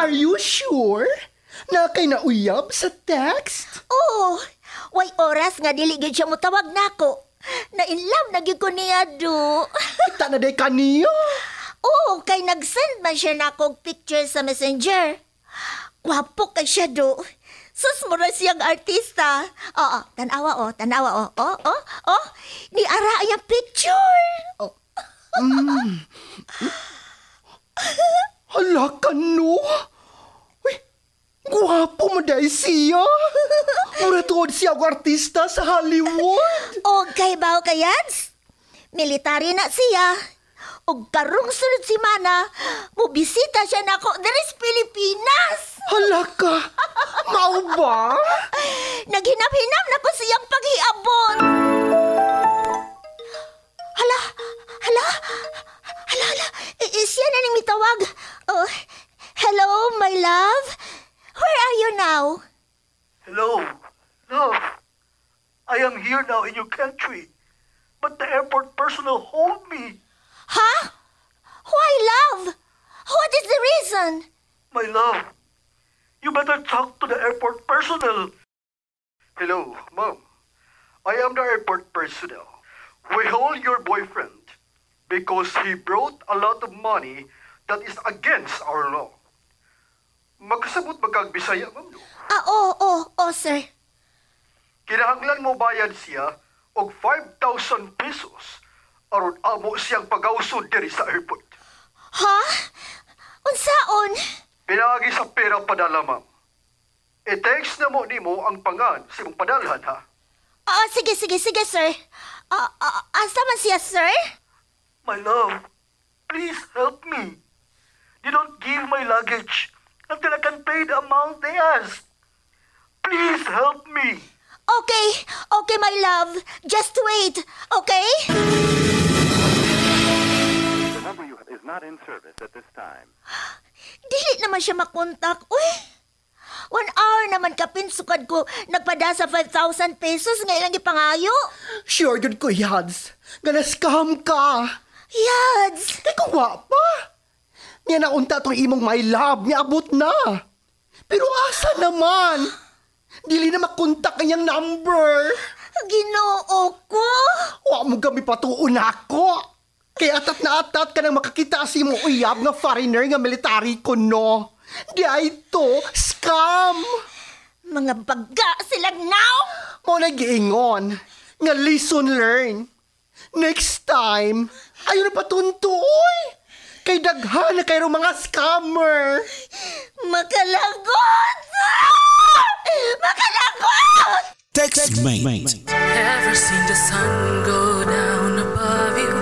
Are you sure? Na kay nauyab sa text? Oo, way oras nga dili gyud siya motawag nako. Na-inlove na gyud ko niya do. Kita na day kaniya. Oo, kay nag-send man siya nako picture sa messenger. Gwapo kay siya do. Sus mo na siyang artista. Oo, tanawa. Ni ara yung picture. Oh. Hala ka no. Uy, gwapo mo dahil siya. Muratuod siya ang artista sa Hollywood. O kay bao kayans? Military na siya. O karong sunod si Mana, mubisita siya nako diri sa Pilipinas. Hala ka. Mau ba? Naghinap-hinap na ko siyang paghiabot. Hala. Siya na ning mitawag. Oh, hello, my love. Where are you now? Hello, love. I am here now in your country, but the airport personnel hold me. Huh? Why, love? What is the reason? My love, you better talk to the airport personnel. Hello, Mom. I am the airport personnel. We hold your boyfriend because he brought a lot of money that is against our law. Magkasabot magkagbisaya, Ma'am. Oo, sir. Kinahanglan mo bayad siya og 5,000 pesos aron amo siyang pagawsod diri sa airport. Ha? Unsaon? Pinaagi sa pera padala, Ma'am. I-text na mo nimo ang pangan sa imong padalhan, ha? Sige, sir. Asa man siya, sir? My love, please help me. You don't give my luggage until I can pay the amount they ask. Please help me. Okay, my love. Just wait, okay? The number you have is not in service at this time. Dili naman siya makontak. Uy, 1 hour naman kapinsukad ko nagpada sa 5,000 pesos nga ilang ipangayo. Sure good ko, Yads. Scam ka. Yads! Kay ko pa. Niya naunta tong imong my love. Niya abot na. Pero asa naman? Dili na makontak kanyang number. Ginoo ko. Wa mo kami patuon ako. Kaya atat na atat ka nang makakita si mong uyab nga foreigner nga military ko, no? Di ay to, scam. Mga baga sila now. Mo nag-iingon. Nga lesson learned. Next time, ayaw na patuntuoy. Kay daghan na kayo mga scammer. Makalagot! Makalagot! TextMate. Ever seen the sun go down above you?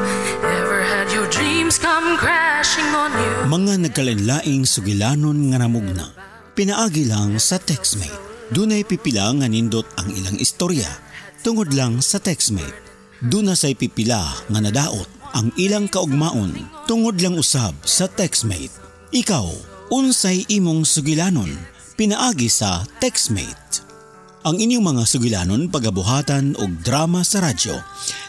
Ever had your dreams come crashing on you? Mga nagkalinlaing sugilanon nga namugna. Pinaagi lang sa TextMate. Dunay pipila nga nindot ang ilang istorya. Tungod lang sa TextMate. Duna say pipila nga nadaot ang ilang kaugmaon tungod lang usab sa TextMate. Ikaw, unsay imong sugilanon? Pinaagi sa TextMate. Ang inyong mga sugilanon pagabuhatan og drama sa radyo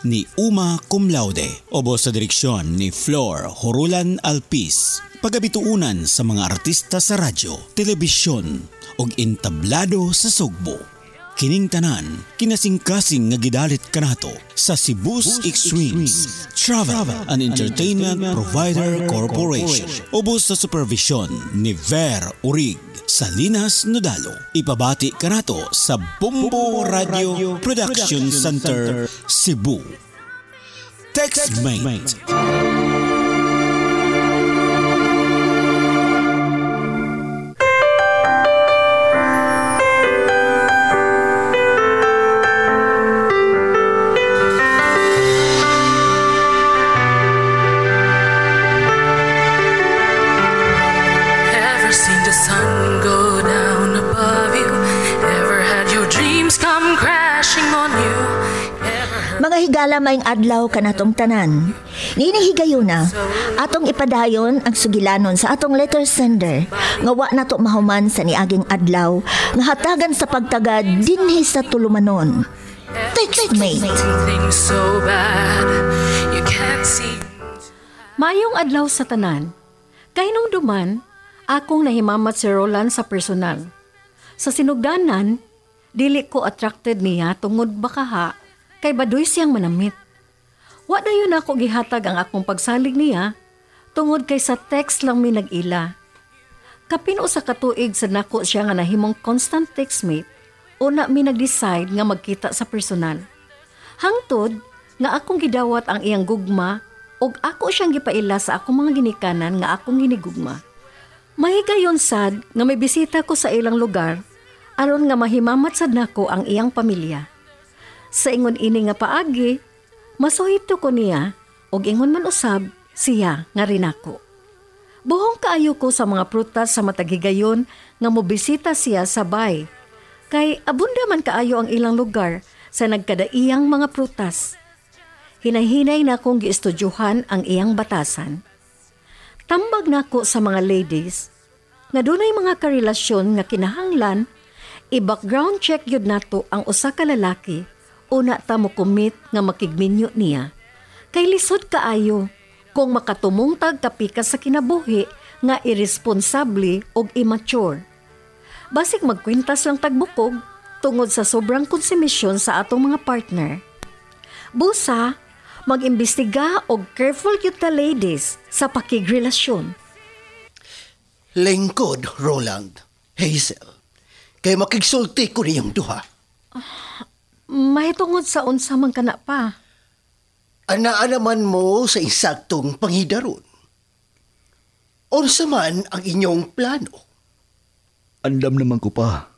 ni Uma Cum Laude ubos sa direksyon ni Flor Horulan Alpis. Pagabituunan sa mga artista sa radyo, telebisyon og entablado sa Sugbo. Kining tanan, kinasingkasing nga gidalit kanato sa Cebu's Extremes Travel and Entertainment Provider Corporation. Ubos sa supervision ni Ver Urig sa Linas Nodalo. Ipabati kanato sa Bumbo Radio Production Center, Cebu. TextMate. Mga higala maing adlaw kanatong tanan. Ninihigayon na, atong ipadayon ang sugilanon sa atong letter sender nga wa nato mahuman sa niaging adlaw nga hatagan sa pagtagad dinhi sa tulumanon. TextMate. Mayong adlaw sa tanan. Kay nung duman, Akong nahimamat si Roland sa personal. Sa sinugdanan, dili ko attracted niya tungod bakaha kay baduy siyang manamit. Wa dayon ako gihatag ang akong pagsalig niya tungod kay sa text lang mi nag-ila. Kapin usa ka tuig sa nako siya nga nahimong constant textmate, una mi nag-decide nga magkita sa personal. Hangtod nga akong gidawat ang iyang gugma ug ako siyang gipaila sa akong mga ginikanan nga akong ginigugma. Mahigayon sad nga may bisita ko sa ilang lugar aron nga mahimamat sad nako ang iyang pamilya. Sa ingon ini nga paagi, masuhito ko niya ug ingon man usab siya nga rin ako. Buhong kaayo ko sa mga prutas sa matagigayon nga mobisita siya sa bay. Kay abunda man kaayo ang ilang lugar sa nagkadaiyang mga prutas. Hinay-hinay na akong giistudyuhan ang iyang batasan. Tambag na ako sa mga ladies nga dunay mga karelasyon nga kinahanglan, i-background check yun nato ang usa ka lalaki una ta mo commit nga makigminyo niya. Kay lisod kaayo kung makatumungtag kapikas sa kinabuhi nga irresponsable og immature. Basig magkwintas lang tagbukog tungod sa sobrang konsumisyon sa atong mga partner. Busa, mag-imbestiga og careful gyud ta ladies sa pakigrelasyon. Lingkod, Roland, Hazel. Kay makigsulti ko niyong duha. Mahitungod sa unsa man kana pa. Anaa naman mo sa insaktong panghidaron. Unsa man ang inyong plano? Andam naman ko pa.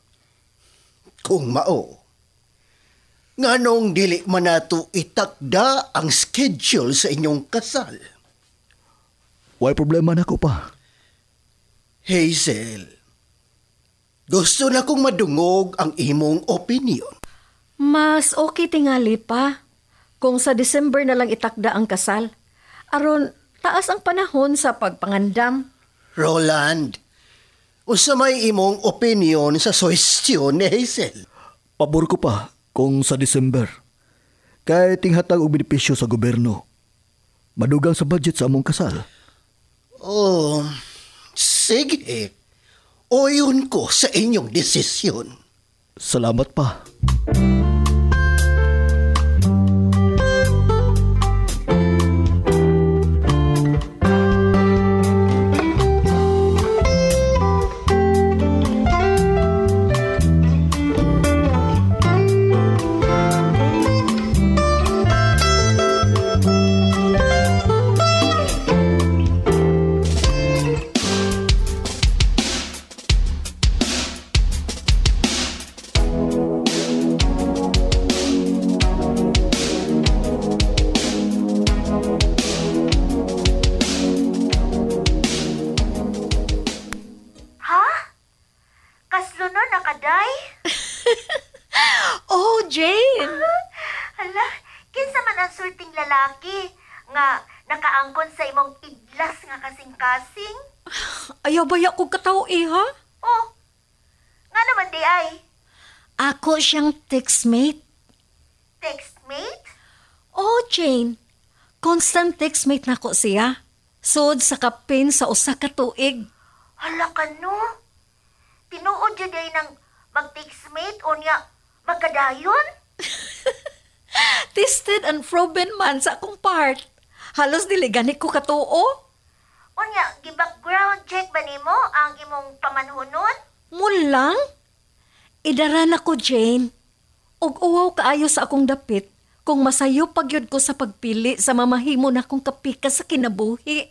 Kung mao, nganong dili man nato itakda ang schedule sa inyong kasal? Way problema na ko pa. Hazel, gusto na kong madungog ang imong opinion. Mas okay tingali pa kung sa December na lang itakda ang kasal. Aron taas ang panahon sa pagpangandam. Roland, usa may imong opinion sa suhestyon ni Hazel? Pabor ko pa kung sa December. Kay tinghatag og benepisyo sa gobyerno. Madugang sa budget sa among kasal. Oh, sige. Oyon ko sa inyong desisyon. Salamat pa. Ayaw baya ko kataw ha? Oh, nga naman di ay. Ako siyang textmate. Textmate? Oh, Jane. Constant textmate na ko siya. Sud sa kapin sa usa ka tuig. Hala ka no? Tinuod yun ay ng mag-textmate o niya magkadayon? Tested and proven man sa akong part. Halos diliganik ko katuo. Unya, gi-background check ba nimo ang imong pamanhunon? Mulang? Idara na ko, Jane. Og uwaw kaayo sa akong dapit kung masayo pagyud ko sa pagpili sa mamahimo na akong kapika sa kinabuhi.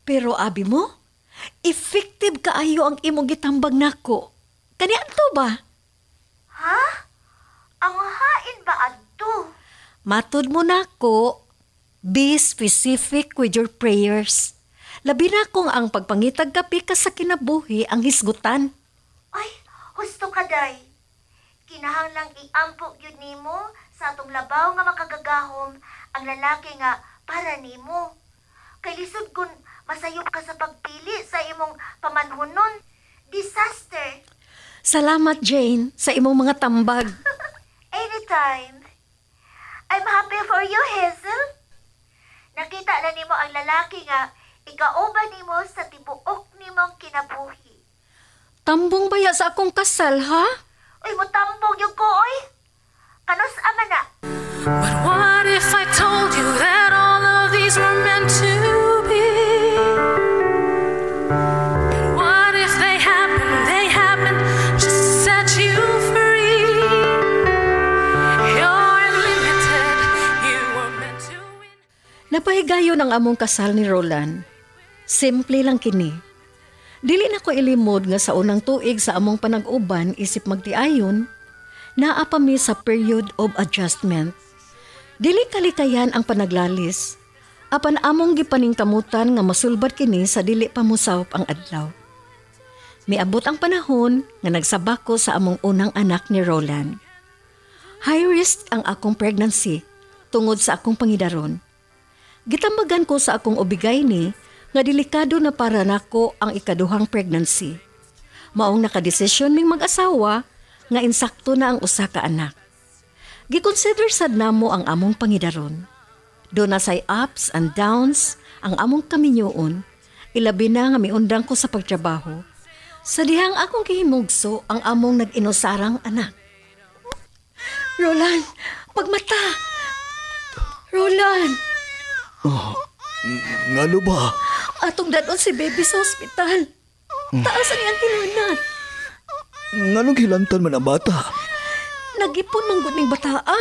Pero abi mo, effective kaayo ang imong gitambag nako. Kanian to ba? Ha? Ang hain ba adto? Matud mo nako, be specific with your prayers. Labi na kung ang pagpangitag kapi ka sa kinabuhi ang hisgutan. Ay, husto ka day. Kinahanglang iampok yun nimo sa atong labaw nga makagagahom ang lalaki nga para nimo. Kay lisod kun masayop ka sa pagpili sa imong pamanhunon. Disaster. Salamat, Jane, sa imong mga tambag. Anytime. I'm happy for you, Hazel. Nakita na nimo ang lalaki nga ikauban nimo sa tibuok nimong kinabuhi. Tambong baya sa akong kasal, ha? Uy, mutambog yung ko, oy. Kanos ama na? But what if I told you that all of these were meant to be? And what if they happened just to set you free? You're limited, you were meant to win. Napahigayon ang among kasal ni Roland. Simple lang kini. Dili na ko ilimod nga sa unang tuig sa among panag-uban isip magtiayon, naa pa mi sa period of adjustment. Dili kalikayan ang panaglalis, apan among gipaningkamutan nga masulbad kini sa dili pa musawop ang adlaw. Miabot ang panahon nga nagsabako sa among unang anak ni Roland. High risk ang akong pregnancy tungod sa akong pangidaron. Gitambagan ko sa akong ubigay ni nga delikado na para nako ang ikaduhang pregnancy. Maong nakadesisyon ming mag-asawa nga insakto na ang usa ka anak. Gikonsider sad namo ang among pangidaron. Do na say ups and downs ang among kaminyoon, ilabi na nga miundang ko sa pagtrabaho. Sa dihang akong gihimugso ang among nag-inusarang anak. Roland, pagmata! Roland! Ngano ba? Atong dadon si baby sa ospital. Taasan niyang tinunat. Nganong hilantan man ang bata? Nagipon manggod ning bataa.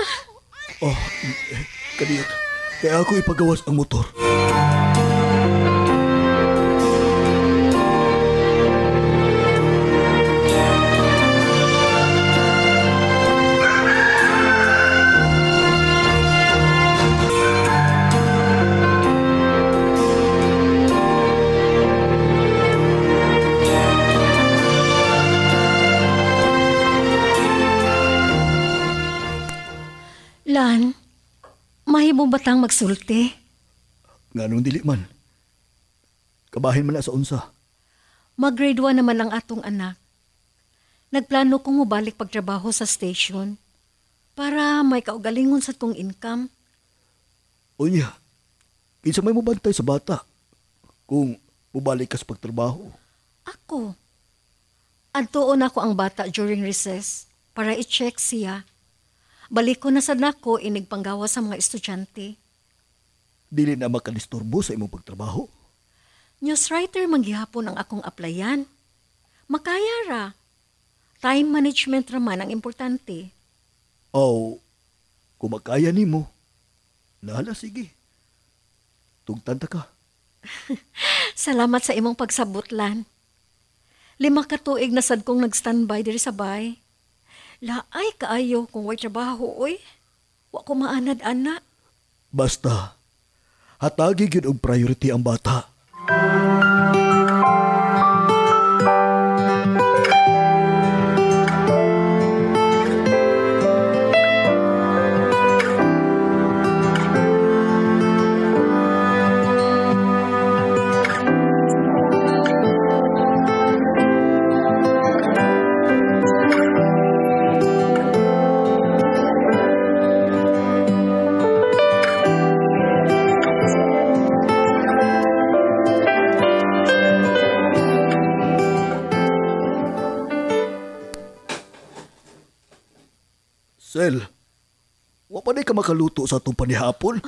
Kaniyot, kaya ako ipagawas ang motor. Lan, mahimo batang magsulti? Nganong dili man? Kabahin man na sa unsa. Mag-grade 1 naman ang atong anak. Nagplano kong mubalik pagtrabaho sa station para may kaugalingon sa tong income. Unya, kinsa may mubantay sa bata kung mubalik ka sa pagtrabaho? Ako. Adtuon ako ang bata during recess para i-check siya. Balik ko na sad nako inig panggawa sa mga estudyante. Dili na makalistorbo sa imong pagtrabaho. Newswriter manggihapon ang akong applyan. Makaya ra. Time management raman ang importante. Kung makaya nimo, nahala sige. Tugtanta ka. Salamat sa imong pagsabutlan. 5 ka tuig na sad kong nag-standby diri sa bay. Laay kaayo kung way trabaho, oy. Wa ko maanad-ana. Basta, hatagi gyud og priority ang bata. Sel, wa pa ka makaluto sa itong panihapon?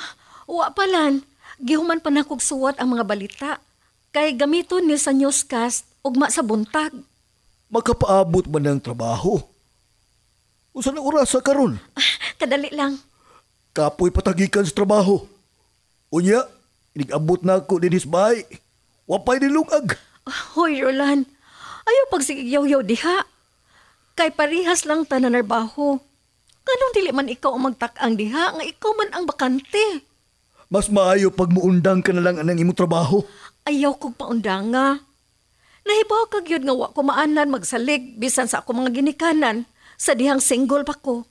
Wa palan. Gihuman pa nakog suwat ang mga balita. Kay gamiton ni sa newscast ugma sa buntag. Makapaabot man ng trabaho. Unsa na oras sa karon? Kadali lang. Kapoy patagikan sa trabaho. Unya, inigabot na ako din hisbay. Wapay nilungag. Hoy, Roland. Ayaw pagsigyaw-yaw diha. Kay parihas lang ta na narbaho. Kanong dili man ikaw ang magtak-ang diha, nga ikaw man ang bakante. Mas maayo pag muundang ka na lang anang imong trabaho. Ayaw kong paundang nga. Nahibaw kag yun nga wa ko maanan magsalig bisan sa ako mga ginikanan sa dihang single pa ko.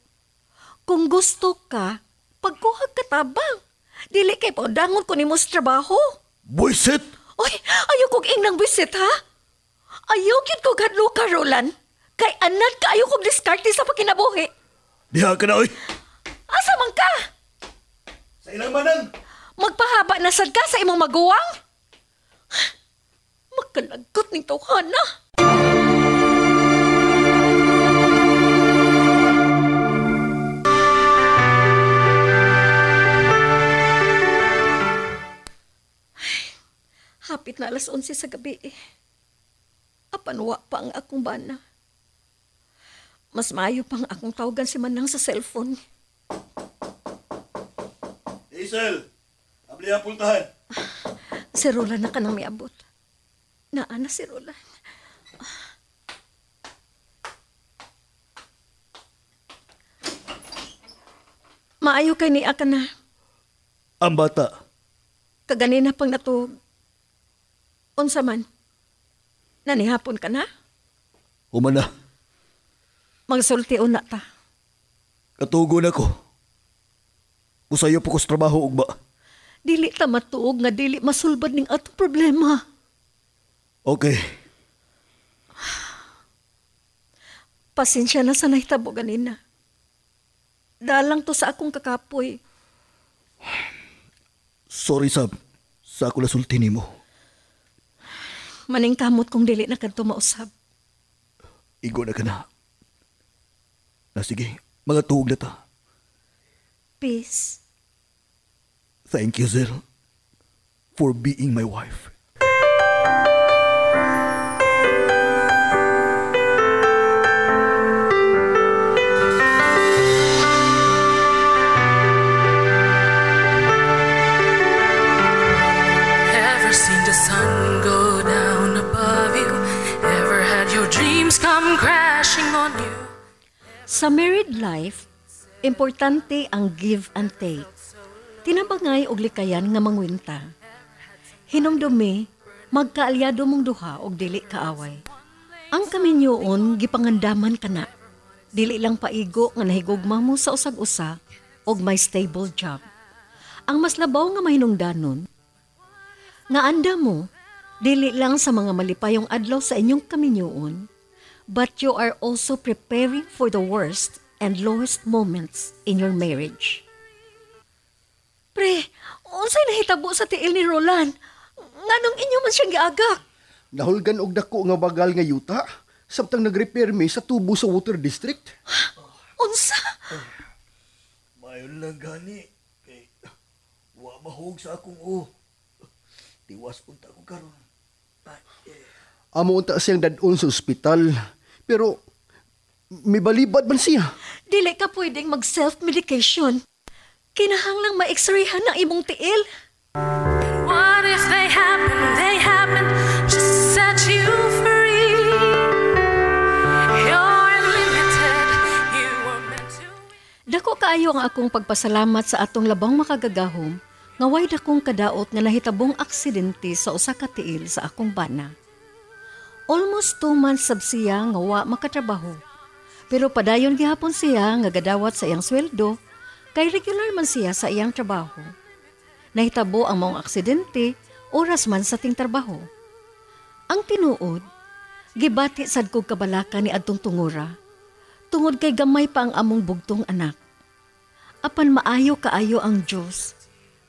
Kung gusto ka, pagkuhag ka tabang. Dili kay paundangon ko nimo sa trabaho. Buisit! Oy, ayaw kong ingnang bisit ha. Ayaw yun kong hadlo ka, Roland. Kay anad ka ayaw kong diskarte sa pakinabuhi. Diha ka na, oy! Asa man ka? Sa ilang manang! Magpahaba na sad ka sa imong maguwang? Magkalagot ning tawhana. higit na 11 sa gabi eh. Apanwa pa ang akong bana. Mas maayo pang akong tawagan si Manang sa cellphone. Hazel, abli ang pultahan. Si Roland na ka nang miabot. Naana si Roland. Maayo kay niya ka na. Ang bata. Kaganina pang natug. Unsa man? Nanihapon ka na? Humana. Magsulti una ta. Katugo na ko. Usayo po ko sa trabaho, ugba. Dili ta matuog nga dili masulbad ning atong problema. Okay. Pasensya na sa nahitabo ganina. Dalang to sa akong kakapoy. Sorry, Sab. Sa ako nasulti nimo. Maningkamot kung dili na kanto mausab. Igo na ka na. Sige, mga tuog na ta. Peace. Thank you, Zell, for being my wife. Ever seen the sun go down above you? Ever had your dreams come crashing on you? Sa married life, importante ang give and take. Tinabangay og likayan nga mangwinta. Hinumdumi, magkaalyado mong duha og dili kaaway. Ang kaminyoon gipangandaman kana. Dili lang paigo nga nahigugma mo sa usag-usa og may stable job. Ang mas labaw nga mahinungdanon, nga anda mo, dili lang sa mga malipayong adlaw sa inyong kaminyoon, but you are also preparing for the worst and lowest moments in your marriage. Pre, unsay nahitabo sa tiil ni Roland? Nganong inyo man siyang giagak? Nahulgan og dako nga bagal nga yuta, samtang nag-repair mi sa tubo sa water district. Unsa? Mayon lang gani. Kay, wa mahog sa akong o. Tiwas punta ko karon. Amo unta siyang dadon sa ospital, pero may balibad man siya. Dili ka pwedeng mag-self-medication. Kinahanglang ma-x-rayhan ang imong tiil. What if they happen just to set you free? You're limited, you were meant to. Dako kaayo ang akong pagpasalamat sa atong labang makagagahom nga way dakong kadaot nga nahitabong aksidente sa usa ka tiil sa akong bana. Almost 2 months sab siya nga wa makatrabaho. Pero padayon gihapon siya nga gadawat sa iyang sweldo kay regular man siya sa iyang trabaho. Nahitabo ang maong aksidente oras man sa ting trabaho. Ang tinuod, gibati sad kog kabalaka ni adtong tungura. Tungod kay gamay pa ang among bugtong anak. Apan maayo kaayo ang Dios.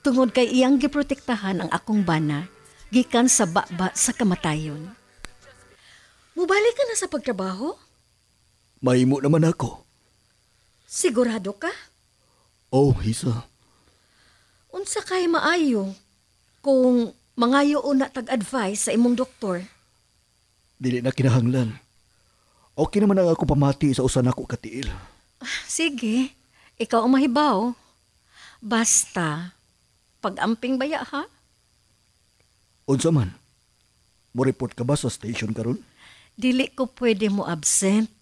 Tungod kay iyang giprotektahan ang akong bana gikan sa baba sa kamatayon. Mubalik ka na sa pagtrabaho? Mahimo naman ako. Sigurado ka? Oh, Hisa. Unsa kay maayo kung mangayo una tag-advise sa imong doktor? Dili na kinahanglan. Okay naman ang ako pamati sa usan ako katiil. Sige, ikaw ang mahibaw. Basta, pag-amping baya ha? Unsa man? Mo report ka ba sa station karon? Dili ko pwede mo absent.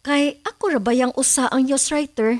Kay ako ra bayang usa ang news writer.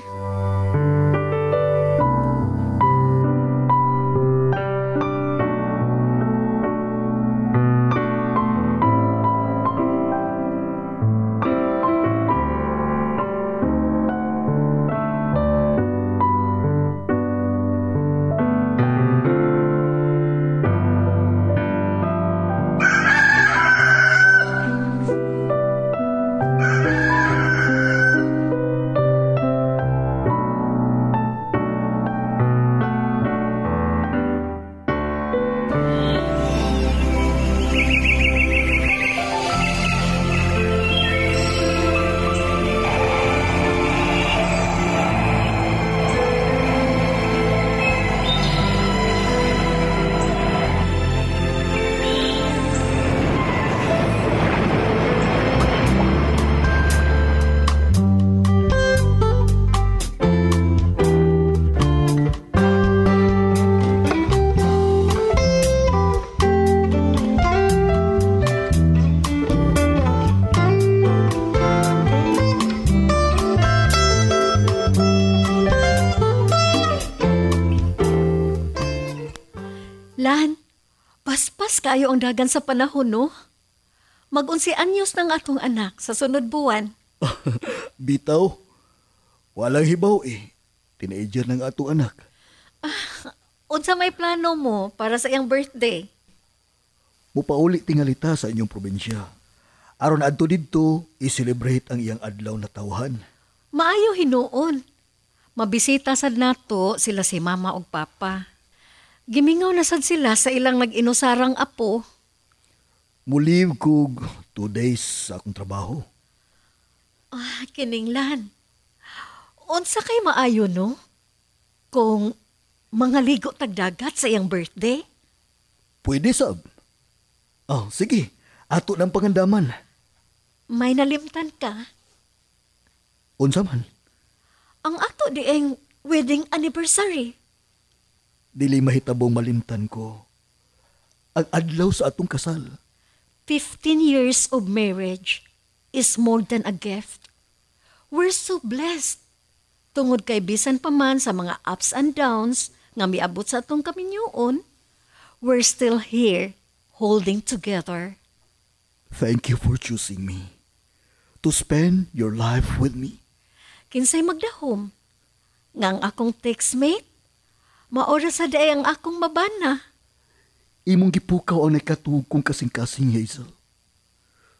kayo ang dagan sa panahon, no? Mag-11 anyos ng atong anak sa sunod buwan. Bitaw, walang hibaw eh. Teenager ng atong anak. Unsa may plano mo para sa iyang birthday? Mupauli tingalita sa inyong probinsya. Aron adto didto, i-celebrate ang iyang adlaw na tawhan. Maayo hinuon. Mabisita sad nato sila si mama ug papa. Gimingaw na sad sila sa ilang nag-inusarang apo. Muliw kog 2 days sa akong trabaho. Kininglan. Unsa kay maayo, no? Kung mga ligo tagdagat sa iyang birthday? Pwede sab. Sige. Ato ng pangandaman. May nalimtan ka? Unsa man? Ang ato dieng wedding anniversary. Dili mahitabong malimtan ko. Ang adlaw sa atong kasal. 15 years of marriage is more than a gift. We're so blessed. Tungod kay bisan pa man sa mga ups and downs nga miabot sa atong kaminyoon, we're still here holding together. Thank you for choosing me to spend your life with me. Kinsay magdahom? Ngang akong textmate? Maora sa day ang akong mabana. Imong gipukaw ang nakatug kong kasing-kasing, Hazel.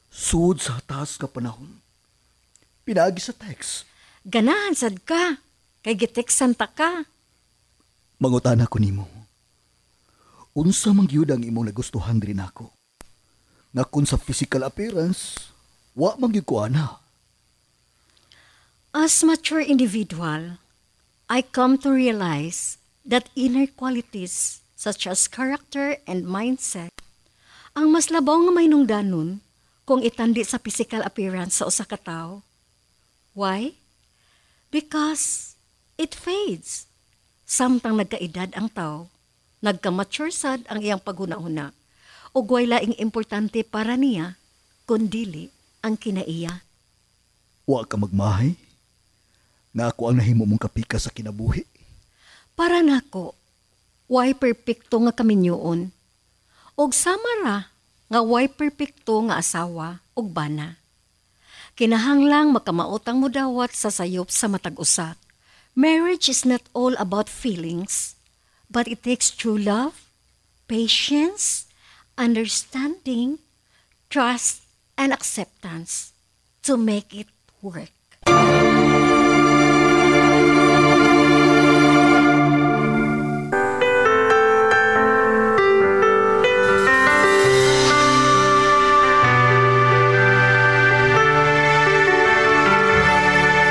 Sud sa taas ka panahon. Pinaagi sa text. Ganahan sad ka. Kay giteksan ta ka. Mangutana ko nimo. Unsa man gyud ang imong nagustuhan rin ako? Nga kun sa physical appearance, wa man gyud ko ana. As mature individual, I come to realize that inner qualities such as character and mindset ang mas labaw nga mahinungdanon kung itandi sa physical appearance sa usa ka tawo. Why? Because it fades. Samtang nagkaedad ang tawo, nagka-mature sad ang iyang paghuna-huna o way laing importante para niya kundili ang kinaiya. Wa ka magmahay? Nga ako ang nahimo mong kapika sa kinabuhi. Para nako, why perpekto nga kaminyoon? Og sama ra nga why perpekto nga asawa og bana. Kinahanglang makamautang mo dawat sa sayop sa matag usa. Marriage is not all about feelings, but it takes true love, patience, understanding, trust, and acceptance to make it work.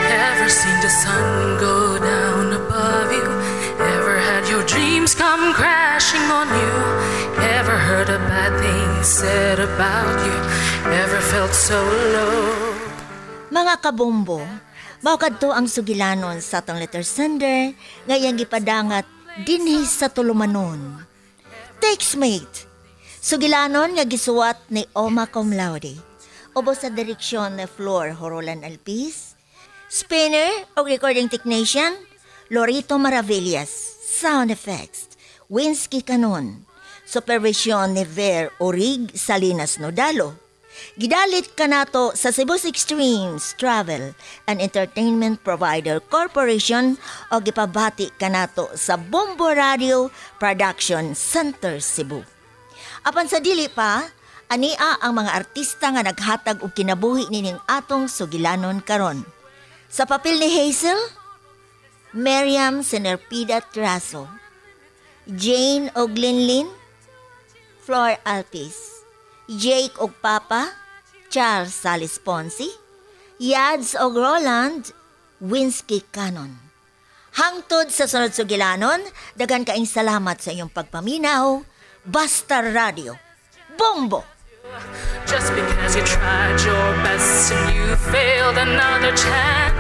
Ever seen the sun go down above you? Ever had your dreams come crashing on you? Ever heard a bad thing said about you? Ever felt so low? Mga kabombo, mao kadto ang sugilanon sa atong letter sender nga iyang gipadangat dinhi sa tulumanon. Textmate, sugilanon nga gisuwat ni Oma Cum Laude. Ubos sa direksyon ni Flor Horolan Alpiz, spinner o recording technician, Lorito Maravillas, sound effects, Winsky Canon, supervision ni Ver Orig Salinas Nodalo. Gidalit kanato sa Cebu Extremes Travel and Entertainment Provider Corporation o gipabati kanato sa Bombo Radio Production Center Cebu. Apan sa dili pa, ania ang mga artista nga naghatag og kinabuhi nining atong sugilanon karon. Sa papel ni Hazel, Miriam Senerpida Traso, Jane Oglinlin, Flor Alpiz, Jake og Papa, Charles Salis Ponsi, Yads og Roland, Winsky Canon. Hangtod sa sunod sugilanon, dagan kaing salamat sa iyong pagpaminaw, Basta Radio, Bombo! Just because you tried your best and you failed another chance.